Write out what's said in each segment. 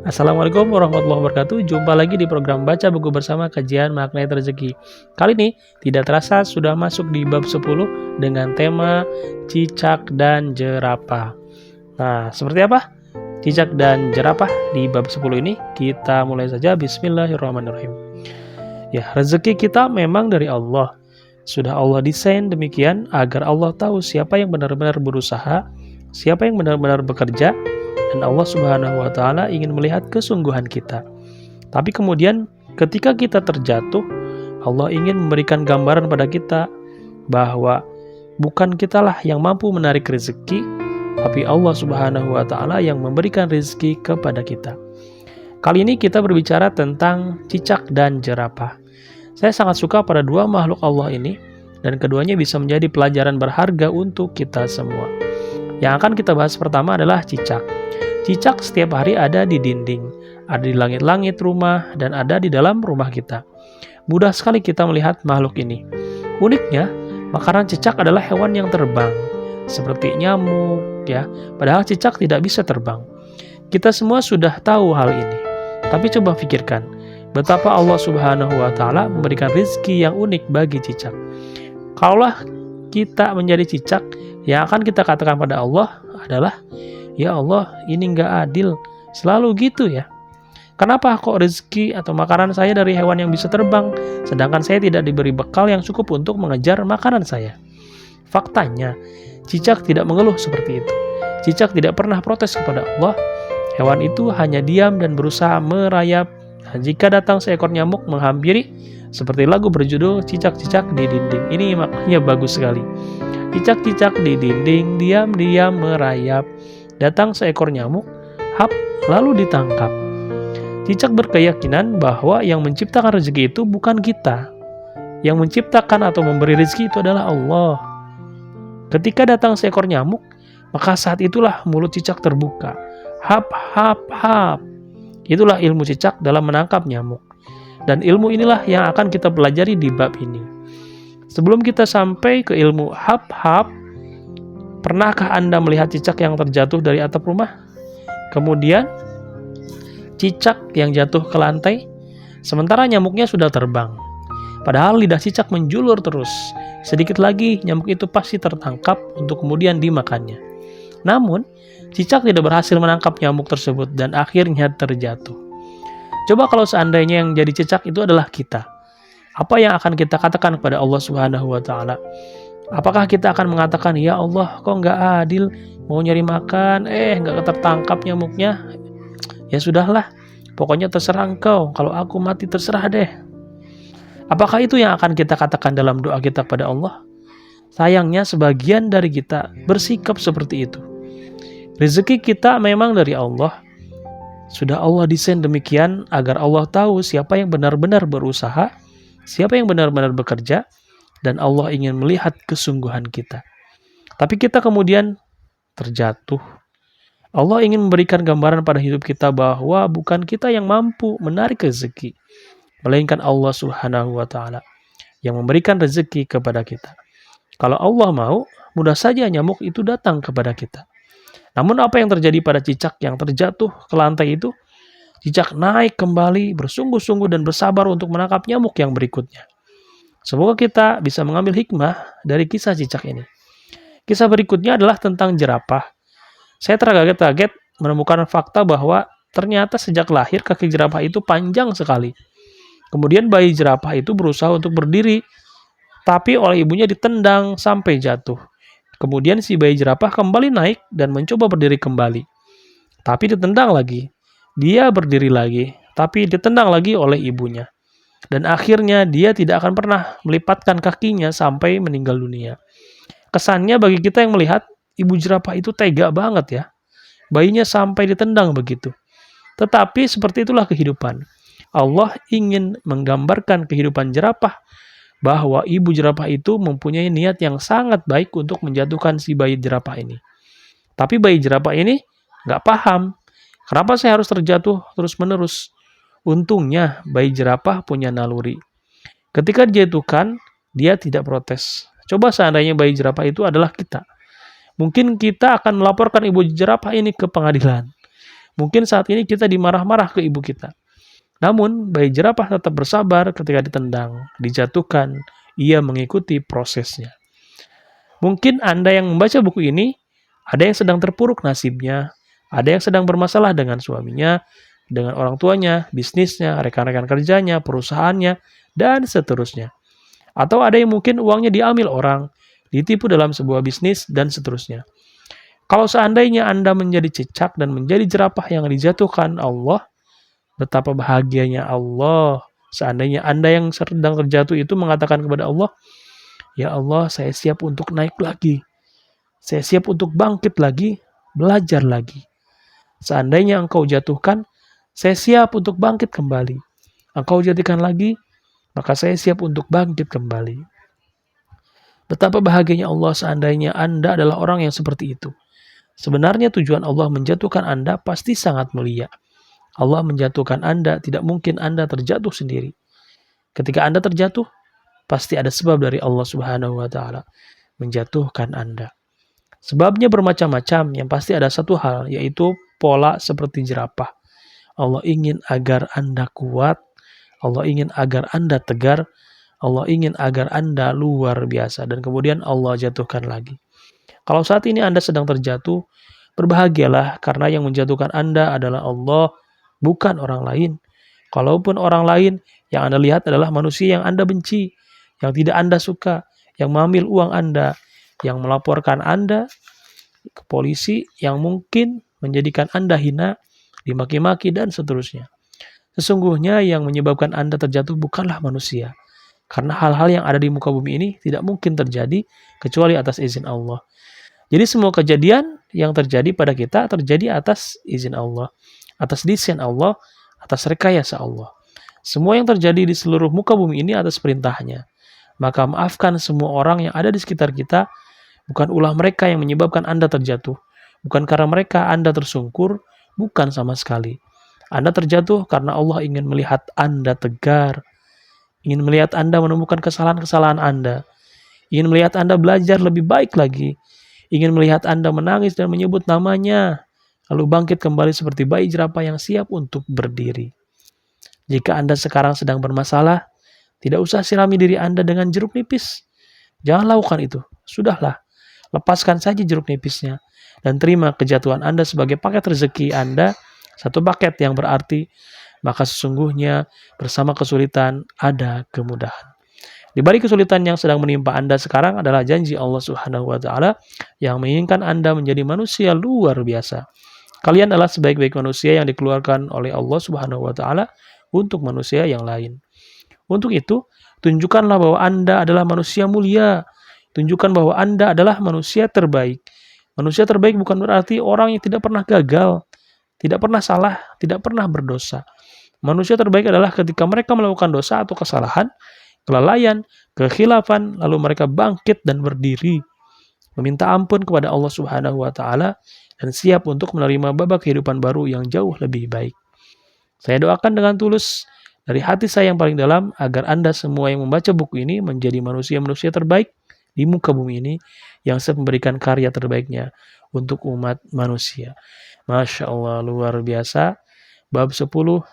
Assalamualaikum warahmatullahi wabarakatuh. Jumpa lagi di program Baca Buku Bersama Kajian Makna Rezeki. Kali ini tidak terasa sudah masuk di bab 10 dengan tema cicak dan jerapah. Nah, seperti apa cicak dan jerapah di bab 10 ini? Kita mulai saja. Bismillahirrahmanirrahim. Ya, rezeki kita memang dari Allah. Sudah Allah desain demikian agar Allah tahu siapa yang benar-benar berusaha, siapa yang benar-benar bekerja, dan Allah Subhanahu wa Ta'ala ingin melihat kesungguhan kita. Tapi kemudian, ketika kita terjatuh, Allah ingin memberikan gambaran pada kita bahwa bukan kitalah yang mampu menarik rezeki, tapi Allah Subhanahu wa Ta'ala yang memberikan rezeki kepada kita. Kali ini kita berbicara tentang cicak dan jerapah. Saya sangat suka pada dua makhluk Allah ini, dan keduanya bisa menjadi pelajaran berharga untuk kita semua. Yang akan kita bahas pertama adalah cicak. Cicak setiap hari ada di dinding, ada di langit-langit rumah, dan ada di dalam rumah kita. Mudah sekali kita melihat makhluk ini. Uniknya, makanan cicak adalah hewan yang terbang, seperti nyamuk, ya. Padahal cicak tidak bisa terbang. Kita semua sudah tahu hal ini. Tapi coba pikirkan, betapa Allah Subhanahu wa Ta'ala memberikan rezeki yang unik bagi cicak. Kalaulah kita menjadi cicak, yang akan kita katakan pada Allah adalah, ya Allah, ini nggak adil, selalu gitu ya. Kenapa kok rezeki atau makanan saya dari hewan yang bisa terbang, sedangkan saya tidak diberi bekal yang cukup untuk mengejar makanan saya? Faktanya, cicak tidak mengeluh seperti itu. Cicak tidak pernah protes kepada Allah. Hewan itu hanya diam dan berusaha merayap. Dan jika datang seekor nyamuk menghampiri, seperti lagu berjudul Cicak-cicak di Dinding. Ini maknanya bagus sekali. Cicak-cicak di dinding, diam-diam merayap. Datang seekor nyamuk, hap, lalu ditangkap. Cicak berkeyakinan bahwa yang menciptakan rezeki itu bukan kita. Yang menciptakan atau memberi rezeki itu adalah Allah. Ketika datang seekor nyamuk, maka saat itulah mulut cicak terbuka. Hap, hap, hap. Itulah ilmu cicak dalam menangkap nyamuk. Dan ilmu inilah yang akan kita pelajari di bab ini. Sebelum kita sampai ke ilmu hap, hap, pernahkah Anda melihat cicak yang terjatuh dari atap rumah? Kemudian, cicak yang jatuh ke lantai, sementara nyamuknya sudah terbang. Padahal lidah cicak menjulur terus. Sedikit lagi, nyamuk itu pasti tertangkap untuk kemudian dimakannya. Namun, cicak tidak berhasil menangkap nyamuk tersebut dan akhirnya terjatuh. Coba kalau seandainya yang jadi cicak itu adalah kita. Apa yang akan kita katakan kepada Allah Subhanahu wa Ta'ala? Apakah kita akan mengatakan, ya Allah, kok nggak adil, mau nyari makan, nggak tertangkap nyamuknya? Ya sudahlah, pokoknya terserah engkau, kalau aku mati terserah deh. Apakah itu yang akan kita katakan dalam doa kita kepada Allah? Sayangnya sebagian dari kita bersikap seperti itu. Rezeki kita memang dari Allah. Sudah Allah desain demikian agar Allah tahu siapa yang benar-benar berusaha, siapa yang benar-benar bekerja, dan Allah ingin melihat kesungguhan kita. Tapi kita kemudian terjatuh. Allah ingin memberikan gambaran pada hidup kita bahwa bukan kita yang mampu menarik rezeki, melainkan Allah Subhanahu wa Ta'ala yang memberikan rezeki kepada kita. Kalau Allah mau, mudah saja nyamuk itu datang kepada kita. Namun apa yang terjadi pada cicak yang terjatuh ke lantai itu? Cicak naik kembali, bersungguh-sungguh dan bersabar untuk menangkap nyamuk yang berikutnya. Semoga kita bisa mengambil hikmah dari kisah cicak ini. Kisah berikutnya adalah tentang jerapah. Saya terkaget-kaget menemukan fakta bahwa ternyata sejak lahir kaki jerapah itu panjang sekali. Kemudian bayi jerapah itu berusaha untuk berdiri, tapi oleh ibunya ditendang sampai jatuh. Kemudian si bayi jerapah kembali naik dan mencoba berdiri kembali. Tapi ditendang lagi. Dia berdiri lagi, tapi ditendang lagi oleh ibunya. Dan akhirnya dia tidak akan pernah melipatkan kakinya sampai meninggal dunia. Kesannya bagi kita yang melihat, ibu jerapah itu tega banget ya. Bayinya sampai ditendang begitu. Tetapi seperti itulah kehidupan. Allah ingin menggambarkan kehidupan jerapah, bahwa ibu jerapah itu mempunyai niat yang sangat baik untuk menjatuhkan si bayi jerapah ini. Tapi bayi jerapah ini nggak paham, kenapa saya harus terjatuh terus-menerus. Untungnya bayi jerapah punya naluri. Ketika dijatuhkan, dia tidak protes. Coba seandainya bayi jerapah itu adalah kita. Mungkin kita akan melaporkan ibu jerapah ini ke pengadilan. Mungkin saat ini kita dimarah-marah ke ibu kita. Namun, bayi jerapah tetap bersabar ketika ditendang, dijatuhkan, ia mengikuti prosesnya. Mungkin Anda yang membaca buku ini, ada yang sedang terpuruk nasibnya, ada yang sedang bermasalah dengan suaminya, dengan orang tuanya, bisnisnya, rekan-rekan kerjanya, perusahaannya, dan seterusnya. Atau ada yang mungkin uangnya diambil orang, ditipu dalam sebuah bisnis, dan seterusnya. Kalau seandainya Anda menjadi cicak dan menjadi jerapah yang dijatuhkan Allah, betapa bahagianya Allah. Seandainya Anda yang sedang terjatuh itu mengatakan kepada Allah, "Ya Allah, saya siap untuk naik lagi. Saya siap untuk bangkit lagi, belajar lagi. Seandainya engkau jatuhkan, saya siap untuk bangkit kembali. Engkau jadikan lagi, maka saya siap untuk bangkit kembali." Betapa bahagianya Allah seandainya Anda adalah orang yang seperti itu. Sebenarnya tujuan Allah menjatuhkan Anda pasti sangat mulia. Allah menjatuhkan Anda, tidak mungkin Anda terjatuh sendiri. Ketika Anda terjatuh, pasti ada sebab dari Allah Subhanahu wa Ta'ala menjatuhkan Anda. Sebabnya bermacam-macam, yang pasti ada satu hal, yaitu pola seperti jerapah. Allah ingin agar Anda kuat, Allah ingin agar Anda tegar, Allah ingin agar Anda luar biasa, dan kemudian Allah jatuhkan lagi. Kalau saat ini Anda sedang terjatuh, berbahagialah karena yang menjatuhkan Anda adalah Allah, bukan orang lain. Kalaupun orang lain, yang Anda lihat adalah manusia yang Anda benci, yang tidak Anda suka, yang mengambil uang Anda, yang melaporkan Anda ke polisi, yang mungkin menjadikan Anda hina, dimaki-maki, dan seterusnya. Sesungguhnya yang menyebabkan Anda terjatuh bukanlah manusia. Karena hal-hal yang ada di muka bumi ini tidak mungkin terjadi kecuali atas izin Allah. Jadi semua kejadian yang terjadi pada kita terjadi atas izin Allah, atas desain Allah, atas rekayasa Allah. Semua yang terjadi di seluruh muka bumi ini atas perintahnya. Maka maafkan semua orang yang ada di sekitar kita, bukan ulah mereka yang menyebabkan Anda terjatuh. Bukan karena mereka Anda tersungkur, bukan sama sekali. Anda terjatuh karena Allah ingin melihat Anda tegar, ingin melihat Anda menemukan kesalahan-kesalahan Anda, ingin melihat Anda belajar lebih baik lagi, ingin melihat Anda menangis dan menyebut namanya, lalu bangkit kembali seperti bayi jerapah yang siap untuk berdiri. Jika Anda sekarang sedang bermasalah, tidak usah sirami diri Anda dengan jeruk nipis. Jangan lakukan itu. Sudahlah, lepaskan saja jeruk nipisnya dan terima kejatuhan Anda sebagai paket rezeki Anda, satu paket yang berarti, maka sesungguhnya bersama kesulitan ada kemudahan. Di balik kesulitan yang sedang menimpa Anda sekarang adalah janji Allah Subhanahu wa Ta'ala yang menginginkan Anda menjadi manusia luar biasa. Kalian adalah sebaik-baik manusia yang dikeluarkan oleh Allah Subhanahu wa Ta'ala untuk manusia yang lain. Untuk itu, tunjukkanlah bahwa Anda adalah manusia mulia. Tunjukkan bahwa Anda adalah manusia terbaik. Manusia terbaik bukan berarti orang yang tidak pernah gagal, tidak pernah salah, tidak pernah berdosa. Manusia terbaik adalah ketika mereka melakukan dosa atau kesalahan, kelalaian, kekhilafan, lalu mereka bangkit dan berdiri, meminta ampun kepada Allah Subhanahu wa Ta'ala, dan siap untuk menerima babak kehidupan baru yang jauh lebih baik. Saya doakan dengan tulus dari hati saya yang paling dalam agar Anda semua yang membaca buku ini menjadi manusia-manusia terbaik di muka bumi ini yang siap memberikan karya terbaiknya untuk umat manusia. Masya Allah, luar biasa. Bab 10,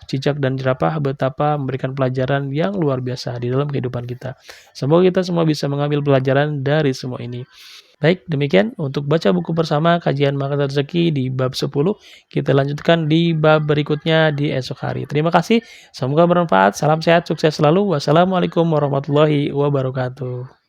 cicak dan jerapah, betapa memberikan pelajaran yang luar biasa di dalam kehidupan kita. Semoga kita semua bisa mengambil pelajaran dari semua ini. Baik, demikian untuk baca buku bersama kajian Makan Rezeki di bab 10. Kita lanjutkan di bab berikutnya di esok hari. Terima kasih, semoga bermanfaat. Salam sehat, sukses selalu. Wassalamualaikum warahmatullahi wabarakatuh.